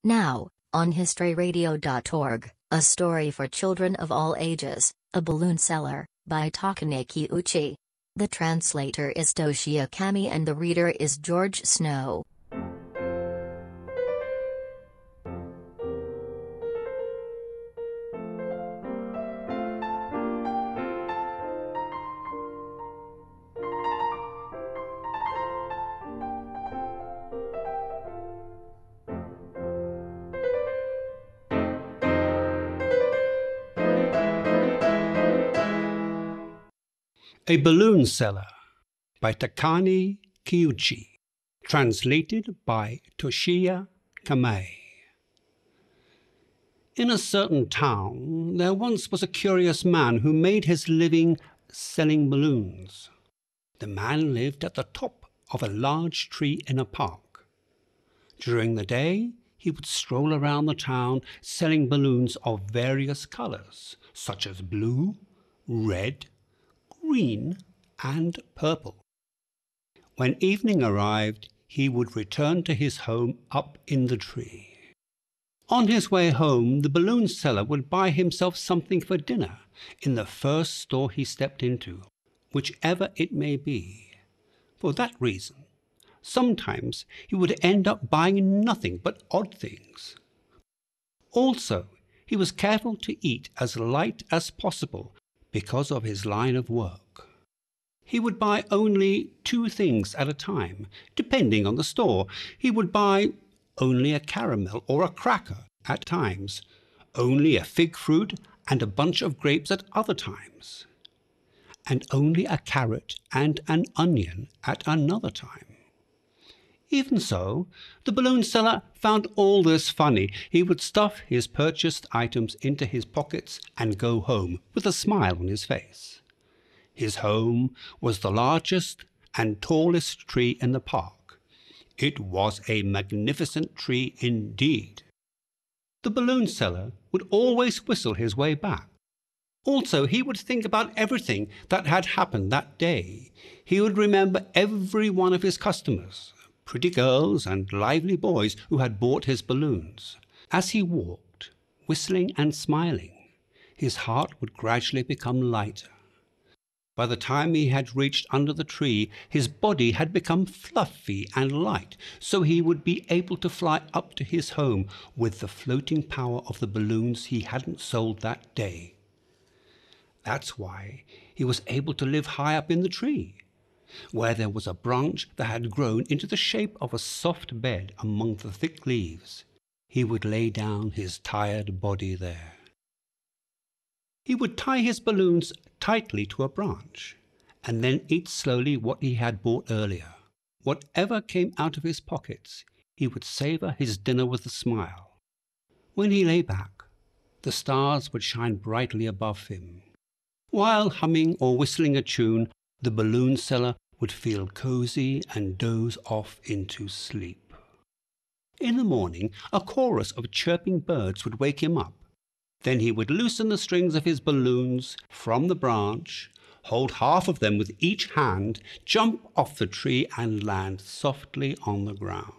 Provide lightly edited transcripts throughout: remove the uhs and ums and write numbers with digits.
Now, on historyradio.org, a story for children of all ages, A Balloon Seller, by Takane Kiuchi. The translator is Toshiya Kamei and the reader is George Snow. A Balloon Seller by Takane Kiuchi. Translated by Toshiya Kamei. In a certain town, there once was a curious man who made his living selling balloons. The man lived at the top of a large tree in a park. During the day, he would stroll around the town selling balloons of various colors, such as blue, red, green, and purple. When evening arrived, he would return to his home up in the tree. On his way home, the balloon seller would buy himself something for dinner in the first store he stepped into, whichever it may be. For that reason, sometimes he would end up buying nothing but odd things. Also, he was careful to eat as light as possible because of his line of work. He would buy only 2 things at a time, depending on the store. He would buy only a caramel or a cracker at times, only a fig fruit and a bunch of grapes at other times, and only a carrot and an onion at another time. Even so, the balloon seller found all this funny. He would stuff his purchased items into his pockets and go home with a smile on his face. His home was the largest and tallest tree in the park. It was a magnificent tree indeed. The balloon seller would always whistle his way back. Also, he would think about everything that had happened that day. He would remember every one of his customers, pretty girls and lively boys who had bought his balloons. As he walked, whistling and smiling, his heart would gradually become lighter. By the time he had reached under the tree, his body had become fluffy and light, so he would be able to fly up to his home with the floating power of the balloons he hadn't sold that day. That's why he was able to live high up in the tree, where there was a branch that had grown into the shape of a soft bed among the thick leaves. He would lay down his tired body there. He would tie his balloons tightly to a branch, and then eat slowly what he had bought earlier. Whatever came out of his pockets, he would savor his dinner with a smile. When he lay back, the stars would shine brightly above him. While humming or whistling a tune, the balloon seller would feel cozy and doze off into sleep. In the morning, a chorus of chirping birds would wake him up. Then he would loosen the strings of his balloons from the branch, hold half of them with each hand, jump off the tree and land softly on the ground.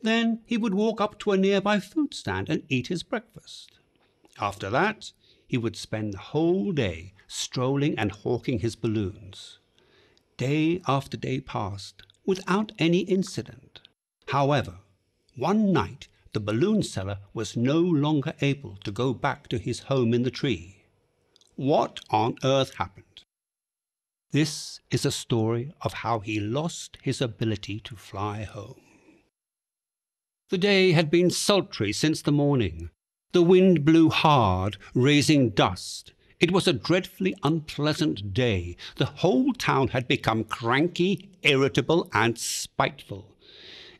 Then he would walk up to a nearby food stand and eat his breakfast. After that, he would spend the whole day strolling and hawking his balloons. Day after day passed without any incident. However, one night the balloon seller was no longer able to go back to his home in the tree. What on earth happened? This is a story of how he lost his ability to fly home. The day had been sultry since the morning. The wind blew hard, raising dust. It was a dreadfully unpleasant day. The whole town had become cranky, irritable, and spiteful.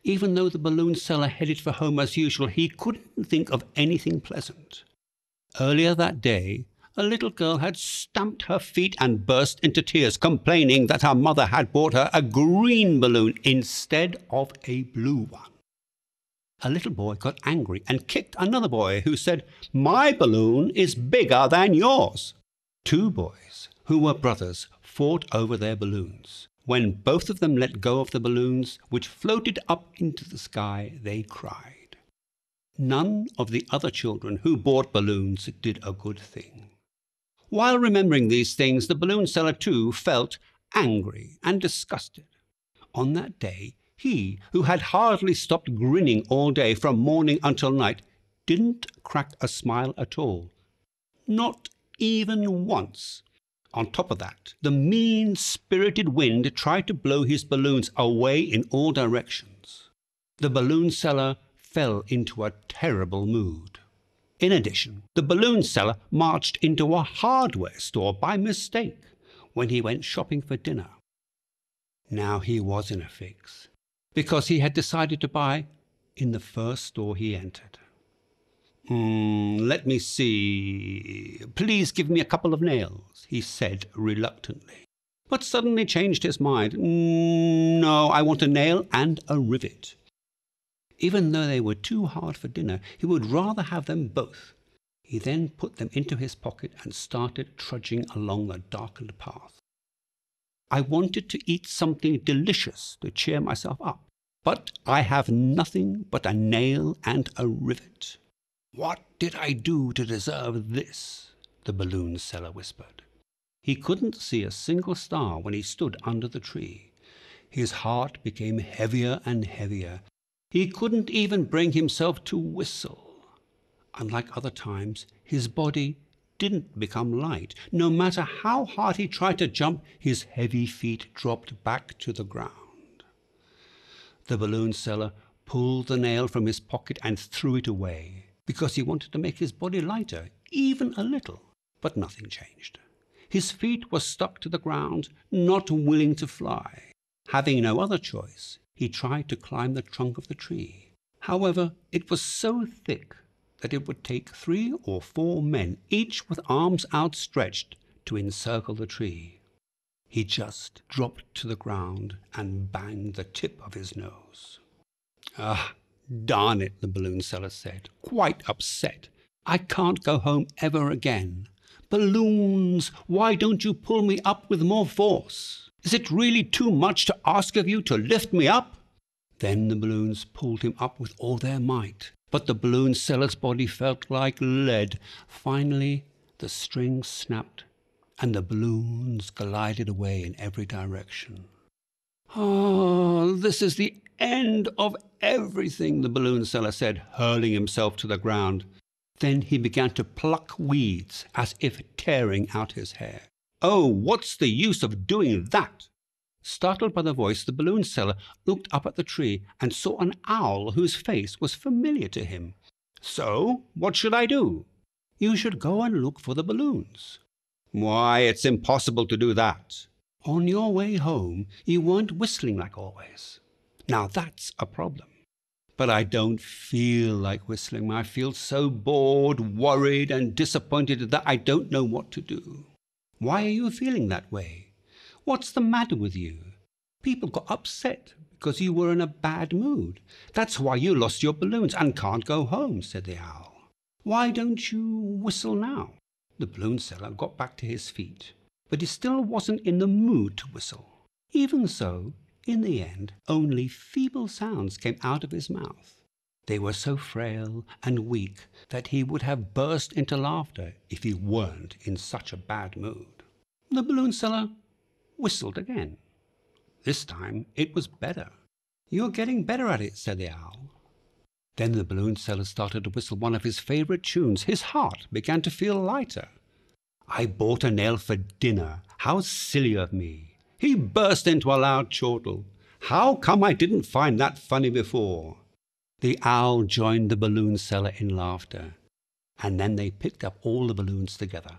Even though the balloon seller headed for home as usual, he couldn't think of anything pleasant. Earlier that day, a little girl had stamped her feet and burst into tears, complaining that her mother had bought her a green balloon instead of a blue one. A little boy got angry and kicked another boy who said, "My balloon is bigger than yours." 2 boys, who were brothers, fought over their balloons. When both of them let go of the balloons, which floated up into the sky, they cried. None of the other children who bought balloons did a good thing. While remembering these things, the balloon seller too felt angry and disgusted. On that day, he, who had hardly stopped grinning all day from morning until night, didn't crack a smile at all. Not even once. On top of that, the mean-spirited wind tried to blow his balloons away in all directions. The balloon seller fell into a terrible mood. In addition, the balloon seller marched into a hardware store by mistake when he went shopping for dinner. Now he was in a fix, because he had decided to buy in the first store he entered. Let me see. Please give me a couple of nails, he said reluctantly, but suddenly changed his mind. No, I want a nail and a rivet. Even though they were too hard for dinner, he would rather have them both. He then put them into his pocket and started trudging along the darkened path. I wanted to eat something delicious to cheer myself up, but I have nothing but a nail and a rivet. What did I do to deserve this? The balloon seller whispered. He couldn't see a single star when he stood under the tree. His heart became heavier and heavier. He couldn't even bring himself to whistle. Unlike other times, his body didn't become light. No matter how hard he tried to jump, his heavy feet dropped back to the ground. The balloon seller pulled the nail from his pocket and threw it away, because he wanted to make his body lighter, even a little. But nothing changed. His feet were stuck to the ground, not willing to fly. Having no other choice, he tried to climb the trunk of the tree. However, it was so thick that it would take 3 or 4 men, each with arms outstretched, to encircle the tree. He just dropped to the ground and banged the tip of his nose. Ah, darn it, the balloon seller said, quite upset. I can't go home ever again. Balloons, why don't you pull me up with more force? Is it really too much to ask of you to lift me up? Then the balloons pulled him up with all their might, but the balloon seller's body felt like lead. Finally, the string snapped, and the balloons glided away in every direction. Oh, this is the end of everything, the balloon seller said, hurling himself to the ground. Then he began to pluck weeds, as if tearing out his hair. Oh, what's the use of doing that? Startled by the voice, the balloon seller looked up at the tree and saw an owl whose face was familiar to him. So, what should I do? You should go and look for the balloons. Why, it's impossible to do that. On your way home, you weren't whistling like always. Now that's a problem. But I don't feel like whistling. I feel so bored, worried, and disappointed that I don't know what to do. Why are you feeling that way? What's the matter with you? People got upset because you were in a bad mood. That's why you lost your balloons and can't go home, said the owl. Why don't you whistle now? The balloon seller got back to his feet, but he still wasn't in the mood to whistle. Even so, in the end, only feeble sounds came out of his mouth. They were so frail and weak that he would have burst into laughter if he weren't in such a bad mood. The balloon seller whistled again. This time it was better. You're getting better at it, said the owl. Then the balloon seller started to whistle one of his favorite tunes. His heart began to feel lighter. I bought a nail for dinner. How silly of me. He burst into a loud chortle. How come I didn't find that funny before? The owl joined the balloon seller in laughter, and then they picked up all the balloons together.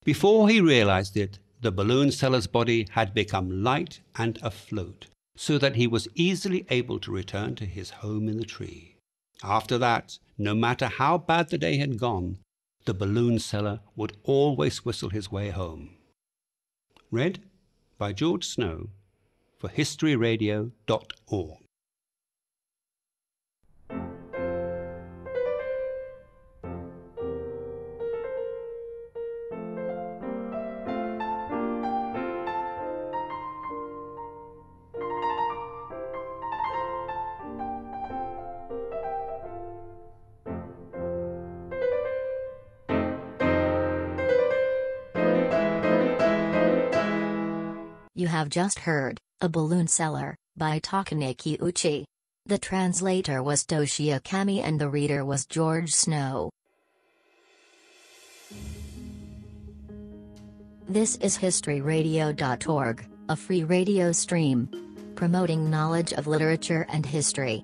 Before he realized it, the balloon seller's body had become light and afloat, so that he was easily able to return to his home in the tree. After that, no matter how bad the day had gone, the balloon seller would always whistle his way home. Read by George Snow for historyradio.org. have just heard A Balloon Seller, by Takane Kiuchi. The translator was Toshiya Kamei and the reader was George Snow. This is historyradio.org, a free radio stream promoting knowledge of literature and history.